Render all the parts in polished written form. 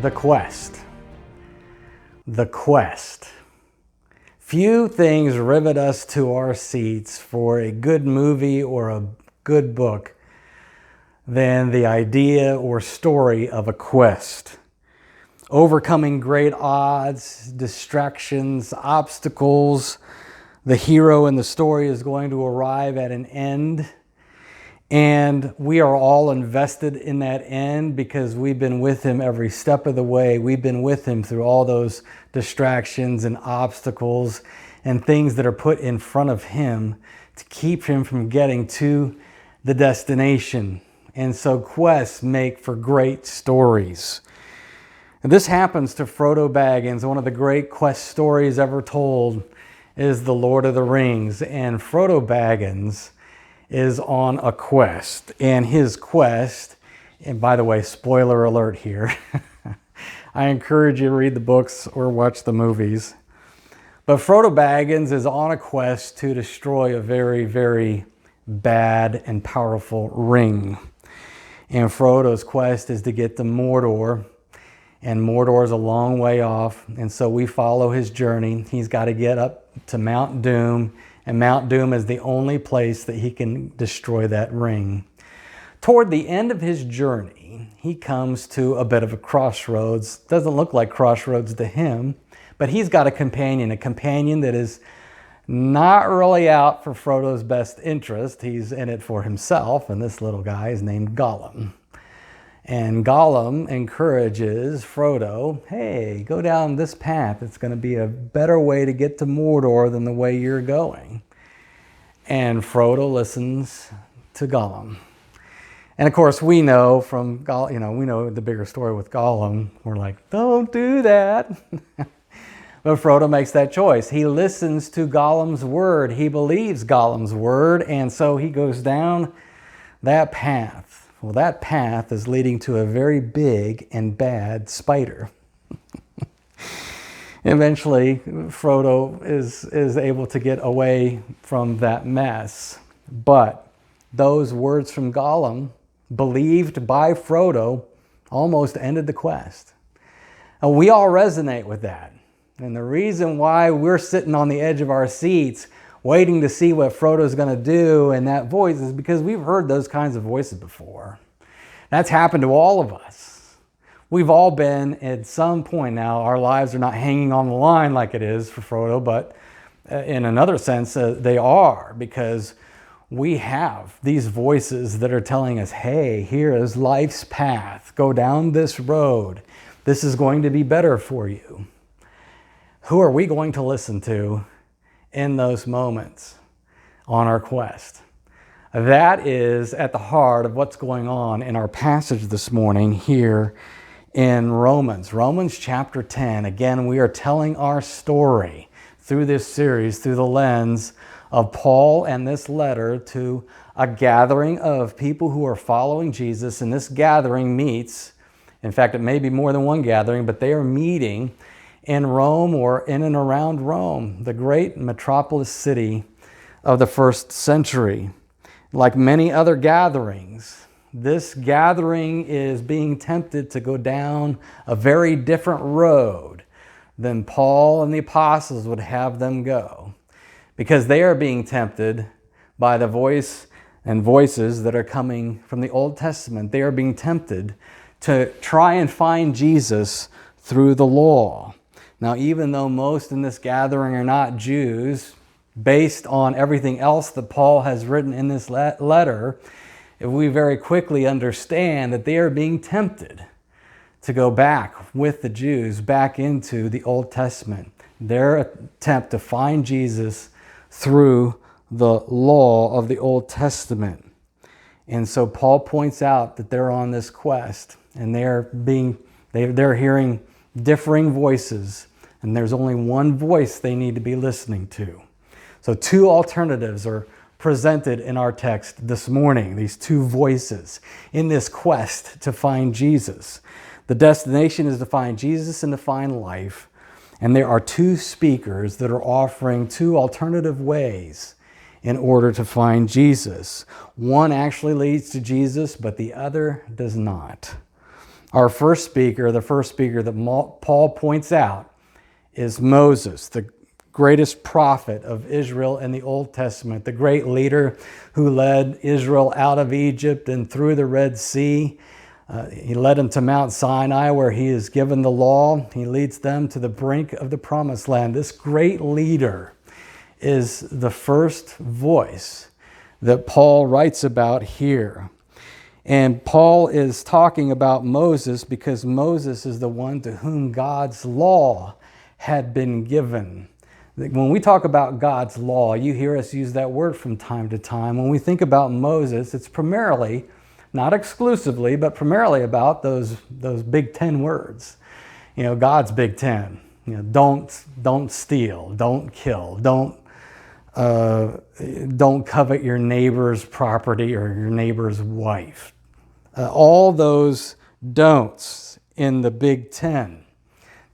The Quest. The Quest. Few things rivet us to our seats for a good movie or a good book than the idea or story of a quest. Overcoming great odds, distractions, obstacles, the hero in the story is going to arrive at an end. And we are all invested in that end because we've been with him every step of the way. We've been with him through all those distractions and obstacles and things that are put in front of him to keep him from getting to the destination. And so quests make for great stories. And this happens to Frodo Baggins. One of the great quest stories ever told is The Lord of the Rings. And Frodo Baggins is on a quest, and his quest, and by the way, spoiler alert here, I encourage you to read the books or watch the movies, but Frodo Baggins is on a quest to destroy a very, very bad and powerful ring. And Frodo's quest is to get to Mordor, and Mordor is a long way off, and so we follow his journey. He's got to get up to Mount Doom, and Mount Doom is the only place that he can destroy that ring. Toward the end of his journey, he comes to a bit of a crossroads. Doesn't look like crossroads to him, but he's got a companion that is not really out for Frodo's best interest. He's in it for himself, and this little guy is named Gollum. And Gollum encourages Frodo, hey, go down this path. It's going to be a better way to get to Mordor than the way you're going. And Frodo listens to Gollum. And of course, we know from Gollum, we know the bigger story with Gollum. We're like, don't do that. But Frodo makes that choice. He listens to Gollum's word. He believes Gollum's word. And so he goes down that path. Well, that path is leading to a very big and bad spider. Eventually, Frodo is able to get away from that mess. But those words from Gollum, believed by Frodo, almost ended the quest. And we all resonate with that. And the reason why we're sitting on the edge of our seats waiting to see what Frodo's going to do in that voice is because we've heard those kinds of voices before. That's happened to all of us. We've all been at some point now, our lives are not hanging on the line like it is for Frodo, but in another sense, they are, because we have these voices that are telling us, hey, here is life's path. Go down this road. This is going to be better for you. Who are we going to listen to in those moments on our quest? That is at the heart of what's going on in our passage this morning here in Romans. Romans chapter 10. Again, we are telling our story through this series through the lens of Paul and this letter to a gathering of people who are following Jesus. And this gathering meets, in fact, it may be more than one gathering, but they are meeting in Rome or in and around Rome, the great metropolis city of the first century. Like many other gatherings, this gathering is being tempted to go down a very different road than Paul and the apostles would have them go, because they are being tempted by the voice and voices that are coming from the Old Testament. They are being tempted to try and find Jesus through the law. Now, even though most in this gathering are not Jews, based on everything else that Paul has written in this letter, we very quickly understand that they are being tempted to go back with the Jews back into the Old Testament. Their attempt to find Jesus through the law of the Old Testament. And so Paul points out that they're on this quest, and they're hearing differing voices, and there's only one voice they need to be listening to. So two alternatives are presented in our text this morning, these two voices in this quest to find Jesus. The destination is to find Jesus and to find life. And there are two speakers that are offering two alternative ways in order to find Jesus. One actually leads to Jesus, but the other does not. Our first speaker, the first speaker that Paul points out, is Moses, the greatest prophet of Israel in the Old Testament, the great leader who led Israel out of Egypt and through the Red Sea. He led them to Mount Sinai, where he is given the law. He leads them to the brink of the promised land. This great leader is the first voice that Paul writes about here. And Paul is talking about Moses because Moses is the one to whom God's law had been given. When we talk about God's law, you hear us use that word from time to time. When we think about Moses, it's primarily, not exclusively, but primarily about those big 10 words. You know, God's big 10. You know, don't steal, don't kill, don't covet your neighbor's property or your neighbor's wife. All those don'ts in the Big 10.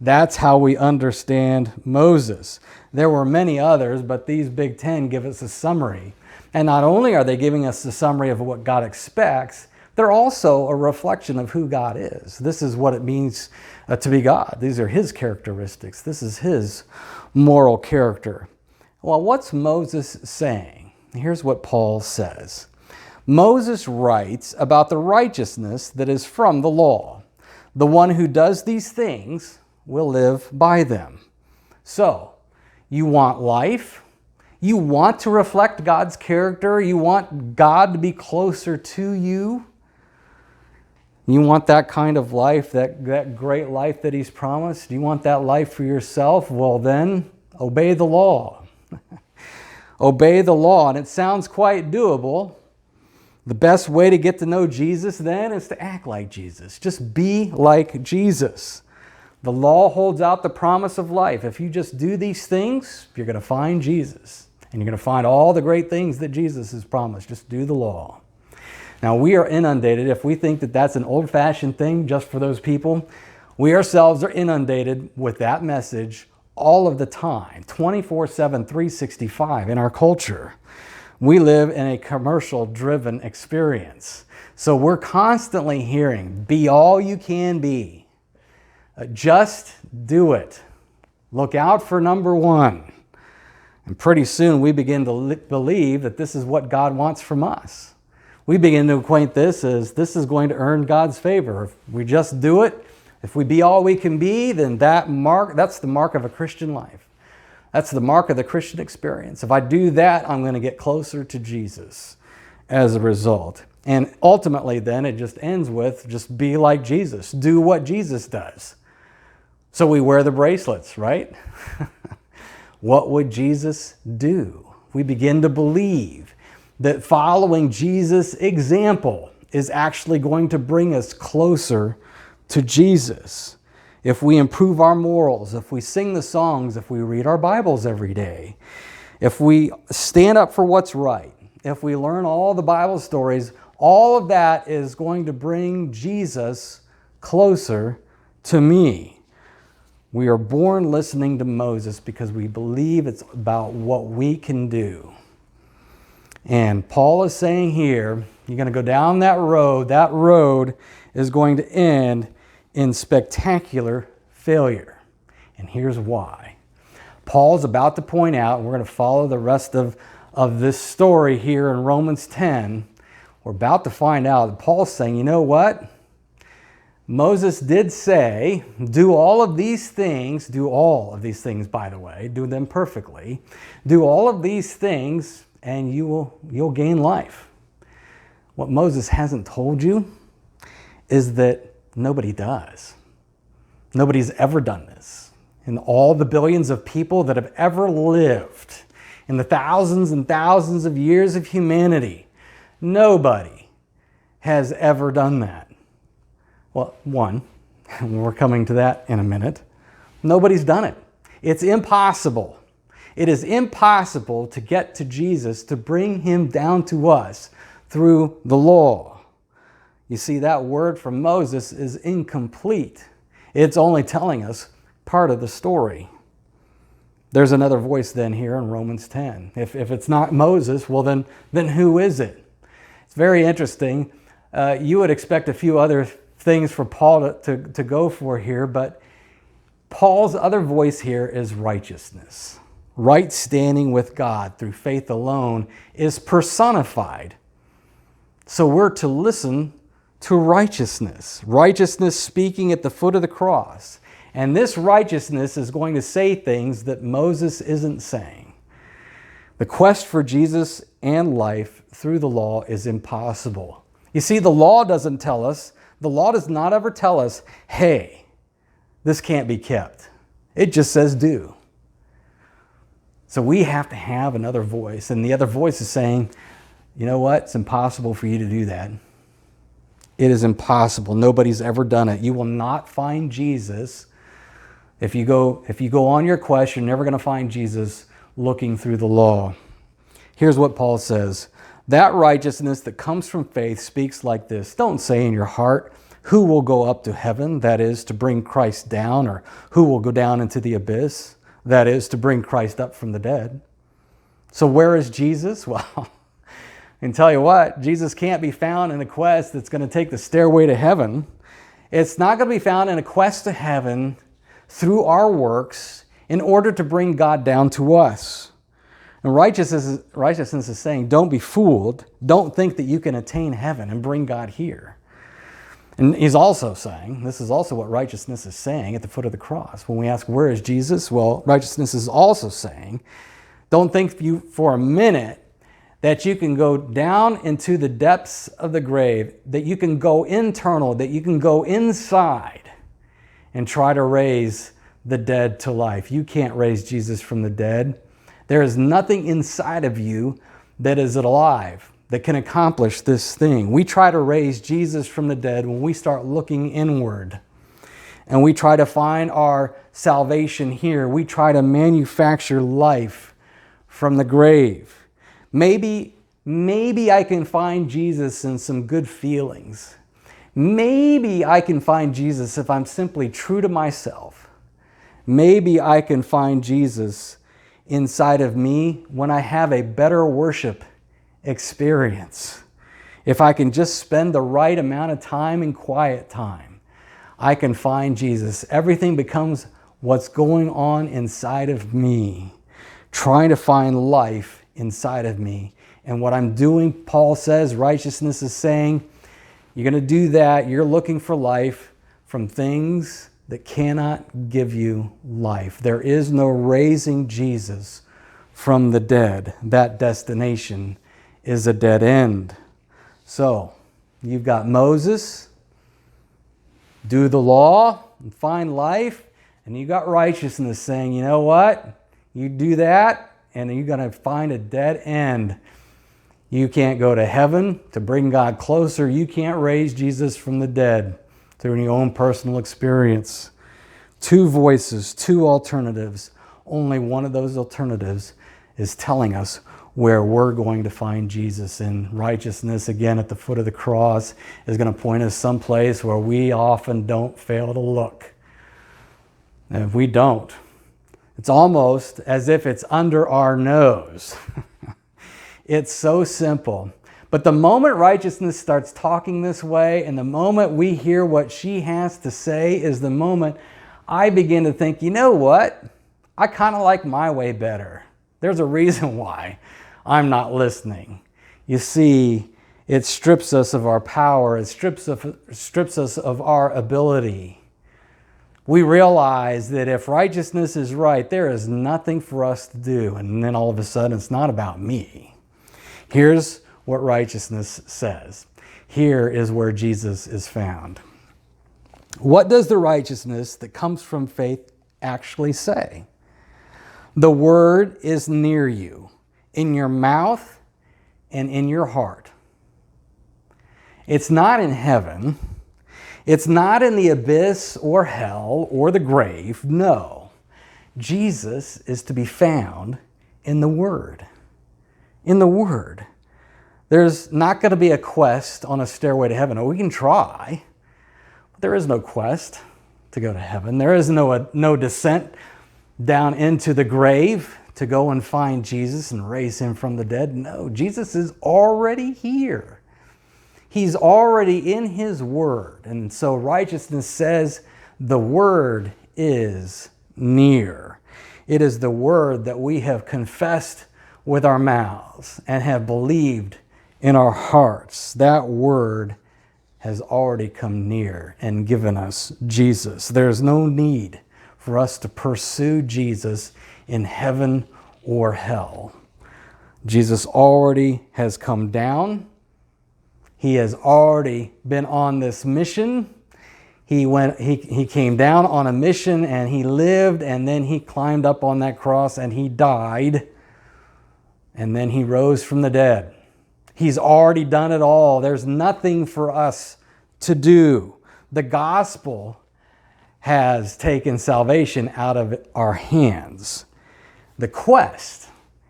That's how we understand Moses. There were many others, but these Big 10 give us a summary. And not only are they giving us a summary of what God expects, they're also a reflection of who God is. This is what it means to be God. These are His characteristics. This is His moral character. Well, what's Moses saying? Here's what Paul says. Moses writes about the righteousness that is from the law. The one who does these things will live by them. So, you want life? You want to reflect God's character? You want God to be closer to you? You want that kind of life, that great life that He's promised? You want that life for yourself? Well then, obey the law. Obey the law, and it sounds quite doable. The best way to get to know Jesus then is to act like Jesus. Just be like Jesus. The law holds out the promise of life. If you just do these things, you're going to find Jesus. And you're going to find all the great things that Jesus has promised. Just do the law. Now, we are inundated. If we think that that's an old-fashioned thing just for those people, we ourselves are inundated with that message all of the time, 24/7, 365 in our culture. We live in a commercial-driven experience. So we're constantly hearing, be all you can be. Just do it. Look out for number one. And pretty soon we begin to believe that this is what God wants from us. We begin to acquaint this as this is going to earn God's favor. If we just do it, if we be all we can be, then that's the mark of a Christian life. That's the mark of the Christian experience. If I do that, I'm going to get closer to Jesus as a result. And ultimately then it just ends with just be like Jesus. Do what Jesus does. So we wear the bracelets, right? What would Jesus do? We begin to believe that following Jesus' example is actually going to bring us closer to Jesus. If we improve our morals, if we sing the songs, if we read our Bibles every day, if we stand up for what's right, if we learn all the Bible stories, all of that is going to bring Jesus closer to me. We are born listening to Moses because we believe it's about what we can do. And Paul is saying here, you're going to go down that road is going to end in spectacular failure. And here's why. Paul's about to point out, and we're going to follow the rest of this story here in Romans 10. We're about to find out that Paul's saying, you know what? Moses did say, do all of these things, by the way, do them perfectly. Do all of these things and you'll gain life. What Moses hasn't told you is that nobody does. Nobody's ever done this. In all the billions of people that have ever lived, in the thousands and thousands of years of humanity, nobody has ever done that. Well, one, we're coming to that in a minute. Nobody's done it. It's impossible. It is impossible to get to Jesus, to bring Him down to us through the law. You see, that word from Moses is incomplete. It's only telling us part of the story. There's another voice then here in Romans 10. If it's not Moses, well then who is it? It's very interesting. You would expect a few other things for Paul to go for here, but Paul's other voice here is righteousness. Right standing with God through faith alone is personified. So we're to listen to righteousness. Righteousness speaking at the foot of the cross. And this righteousness is going to say things that Moses isn't saying. The quest for Jesus and life through the law is impossible. You see, the law doesn't tell us, the law does not ever tell us, hey, this can't be kept. It just says do. So we have to have another voice, and the other voice is saying, you know what? It's impossible for you to do that. It is impossible. Nobody's ever done it. You will not find Jesus. If you go on your quest, you're never going to find Jesus looking through the law. Here's what Paul says. That righteousness that comes from faith speaks like this. Don't say in your heart, who will go up to heaven? That is, to bring Christ down, or who will go down into the abyss? That is, to bring Christ up from the dead. So where is Jesus? Well, I can tell you what, Jesus can't be found in a quest that's going to take the stairway to heaven. It's not going to be found in a quest to heaven through our works in order to bring God down to us. And righteousness is saying, don't be fooled. Don't think that you can attain heaven and bring God here. And he's also saying, this is also what righteousness is saying at the foot of the cross. When we ask, where is Jesus? Well, righteousness is also saying, don't think for a minute that you can go down into the depths of the grave, that you can go internal, that you can go inside and try to raise the dead to life. You can't raise Jesus from the dead. There is nothing inside of you that is alive, that can accomplish this thing. We try to raise Jesus from the dead when we start looking inward. And we try to find our salvation here. We try to manufacture life from the grave. Maybe I can find Jesus in some good feelings. Maybe I can find Jesus if I'm simply true to myself. Maybe I can find Jesus inside of me when I have a better worship experience. If I can just spend the right amount of time in quiet time, I can find Jesus. Everything becomes what's going on inside of me, trying to find life inside of me. And what I'm doing, Paul says, righteousness is saying, you're going to do that. You're looking for life from things that cannot give you life. There is no raising Jesus from the dead. That destination is a dead end. So, you've got Moses, do the law and find life, and you got righteousness saying, you know what? You do that, and you're going to find a dead end. You can't go to heaven to bring God closer. You can't raise Jesus from the dead through your own personal experience. Two voices, two alternatives. Only one of those alternatives is telling us where we're going to find Jesus. And righteousness, again, at the foot of the cross, is going to point us someplace where we often don't fail to look. And if we don't, it's almost as if it's under our nose. It's so simple. But the moment righteousness starts talking this way, and the moment we hear what she has to say, is the moment I begin to think, you know what? I kind of like my way better. There's a reason why I'm not listening. You see, it strips us of our power. It strips us of our ability. We realize that if righteousness is right, there is nothing for us to do. And then all of a sudden, it's not about me. Here's what righteousness says. Here is where Jesus is found. What does the righteousness that comes from faith actually say? The word is near you, in your mouth and in your heart. It's not in heaven. It's not in the abyss or hell or the grave. No. Jesus is to be found in the Word. In the Word. There's not going to be a quest on a stairway to heaven. Oh, we can try, but there is no quest to go to heaven. There is no descent down into the grave to go and find Jesus and raise him from the dead. No, Jesus is already here. He's already in his word. And so righteousness says the word is near. It is the word that we have confessed with our mouths and have believed in our hearts. That word has already come near and given us Jesus. There's no need for us to pursue Jesus in heaven or hell. Jesus already has come down. He has already been on this mission. He came down on a mission and he lived, and then he climbed up on that cross and he died, and then he rose from the dead. He's already done it all. There's nothing for us to do. The gospel has taken salvation out of our hands. The quest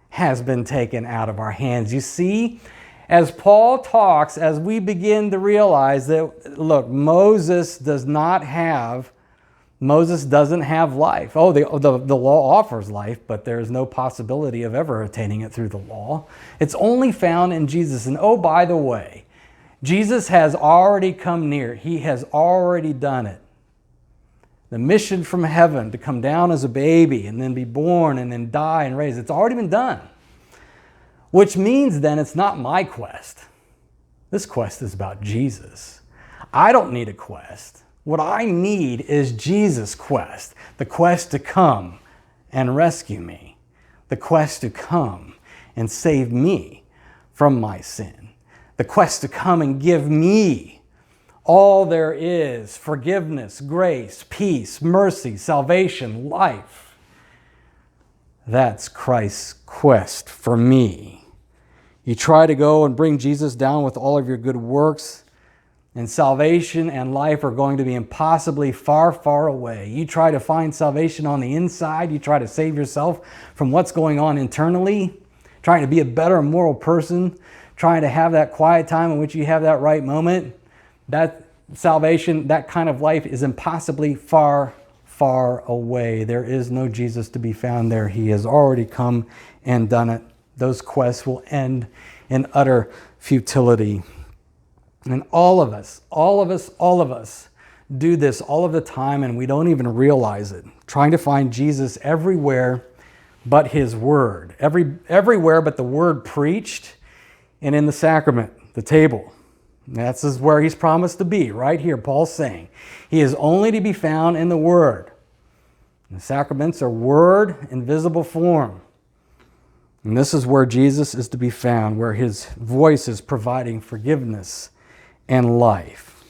has been taken out of our hands. You see, as Paul talks, as we begin to realize that, look, Moses doesn't have life. Oh, the law offers life, but there's no possibility of ever attaining it through the law. It's only found in Jesus. And oh, by the way, Jesus has already come near. He has already done it. The mission from heaven to come down as a baby and then be born and then die and raise, it's already been done. Which means then it's not my quest. This quest is about Jesus. I don't need a quest. What I need is Jesus' quest, the quest to come and rescue me, the quest to come and save me from my sin, the quest to come and give me all there is: forgiveness, grace, peace, mercy, salvation, life. That's Christ's quest for me. You try to go and bring Jesus down with all of your good works, and salvation and life are going to be impossibly far, far away. You try to find salvation on the inside. You try to save yourself from what's going on internally, trying to be a better moral person, trying to have that quiet time in which you have that right moment. That salvation, that kind of life is impossibly far, far away. There is no Jesus to be found there. He has already come and done it. Those quests will end in utter futility. And all of us do this all of the time, and we don't even realize it. Trying to find Jesus everywhere but his word. Everywhere but the word preached and in the sacrament, the table. That's where he's promised to be, right here. Paul's saying he is only to be found in the word. The sacraments are word in visible form. And this is where Jesus is to be found, where his voice is providing forgiveness and life.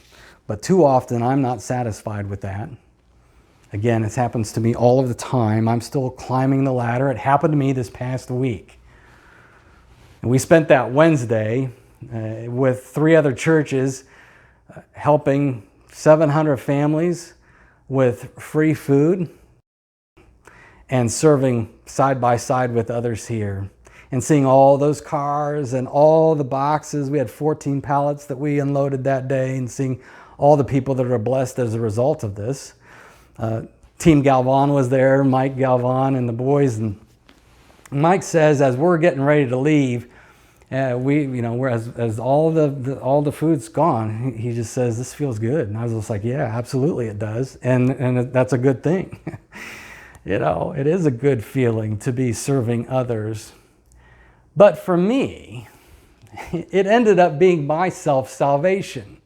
But too often I'm not satisfied with that. Again, it happens to me all of the time. I'm still climbing the ladder. It happened to me this past week. And we spent that Wednesday with 3 other churches helping 700 families with free food and serving side by side with others here, and seeing all those cars and all the boxes. We had 14 pallets that we unloaded that day, and seeing all the people that are blessed as a result of this. Team Galvan was there, Mike Galvan and the boys, and Mike says, as we're getting ready to leave, as all the food's gone, he just says, "This feels good." And I was just like, "Yeah, absolutely, it does," and that's a good thing. It is a good feeling to be serving others. But for me, it ended up being my self-salvation.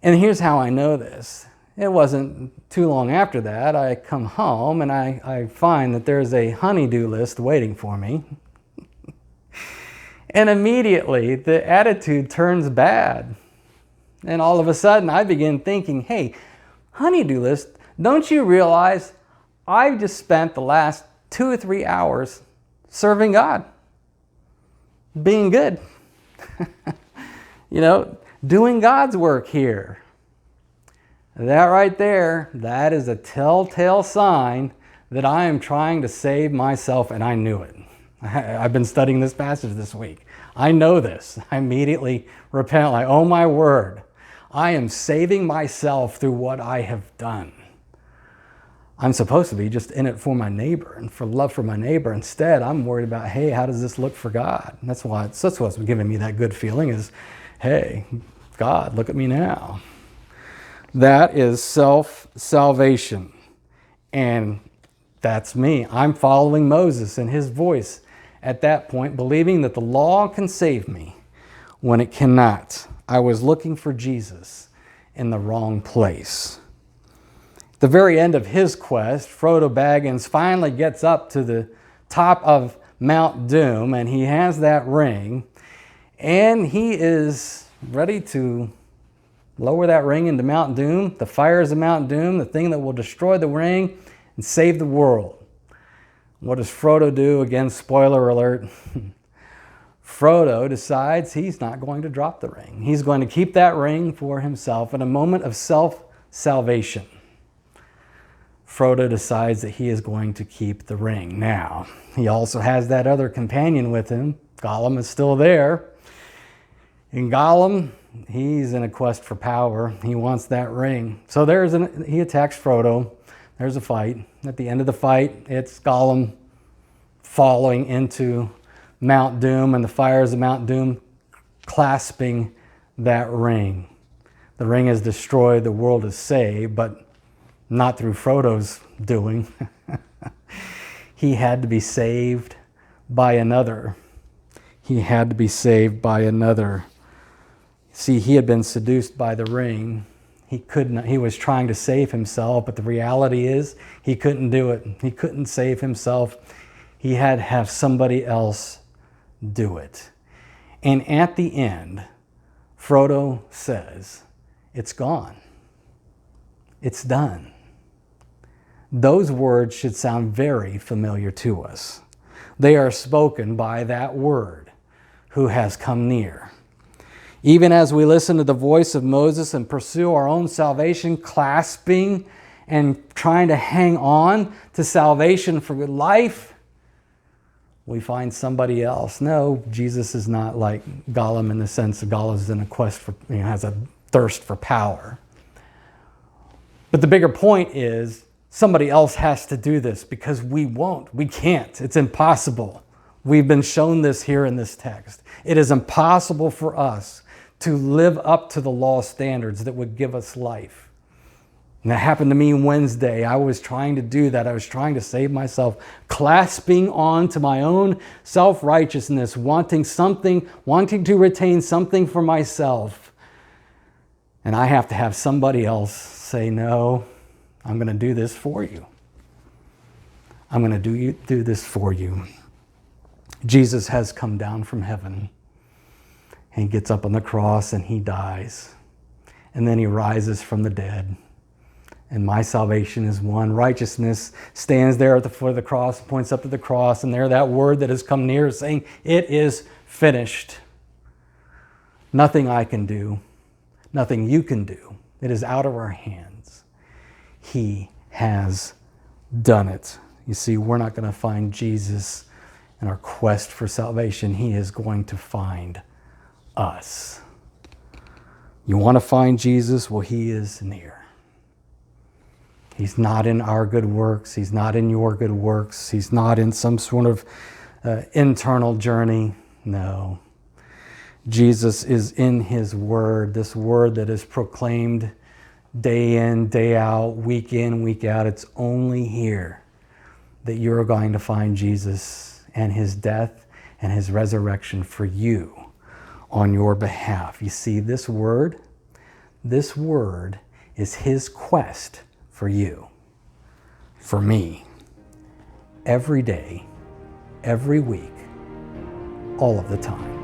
And here's how I know this. It wasn't too long after that, I come home and I find that there's a honey-do list waiting for me. And immediately the attitude turns bad. And all of a sudden I begin thinking, hey, honey-do list, don't you realize I've just spent the last 2 or 3 hours serving God, being good, doing God's work here. That right there, that is a telltale sign that I am trying to save myself, and I knew it. I've been studying this passage this week. I know this. I immediately repent, like, oh my word, I am saving myself through what I have done. I'm supposed to be just in it for my neighbor and for love for my neighbor. Instead, I'm worried about, hey, how does this look for God? And that's what's giving me that good feeling, is Hey, God, look at me now. That is self-salvation. And that's me. I'm following Moses and his voice at that point, believing that the law can save me when it cannot. I was looking for Jesus in the wrong place. At the very end of his quest, Frodo Baggins finally gets up to the top of Mount Doom, and he has that ring, and he is ready to lower that ring into Mount Doom, the fires of Mount Doom, the thing that will destroy the ring and save the world. What does Frodo do? Again, spoiler alert. Frodo decides he's not going to drop the ring. He's going to keep that ring for himself in a moment of self-salvation. Frodo decides that he is going to keep the ring. Now, he also has that other companion with him. Gollum is still there. And Gollum, he's in a quest for power. He wants that ring. So he attacks Frodo. There's a fight. At the end of the fight, it's Gollum falling into Mount Doom and the fires of Mount Doom, clasping that ring. The ring is destroyed, the world is saved, but not through Frodo's doing. He had to be saved by another. He had to be saved by another. See, he had been seduced by the ring. He was trying to save himself, but the reality is he couldn't do it. He couldn't save himself. He had to have somebody else do it. And at the end, Frodo says, "It's gone. It's done." Those words should sound very familiar to us. They are spoken by that Word who has come near. Even as we listen to the voice of Moses and pursue our own salvation, clasping and trying to hang on to salvation for life, we find somebody else. No, Jesus is not like Gollum in the sense that Gollum is in a quest for, has a thirst for power. But the bigger point is somebody else has to do this because we won't. We can't. It's impossible. We've been shown this here in this text. It is impossible for us to live up to the law standards that would give us life. And that happened to me Wednesday. I was trying to do that. I was trying to save myself, clasping on to my own self-righteousness, wanting to retain something for myself. And I have to have somebody else say, "No, I'm going to do this for you. I'm going to do this for you." Jesus has come down from heaven. He gets up on the cross and he dies. And then he rises from the dead. And my salvation is won. Righteousness stands there at the foot of the cross, points up to the cross, and there that Word that has come near is saying, "It is finished." Nothing I can do, nothing you can do. It is out of our hands. He has done it. You see, we're not going to find Jesus in our quest for salvation. He is going to find us. You want to find Jesus? Well, he is near. He's not in our good works. He's not in your good works. He's not in some sort of internal journey. No. Jesus is in his Word, this Word that is proclaimed day in, day out, week in, week out. It's only here that you're going to find Jesus and his death and his resurrection for you on your behalf. You see, this Word is his quest for you, for me, every day, every week, all of the time.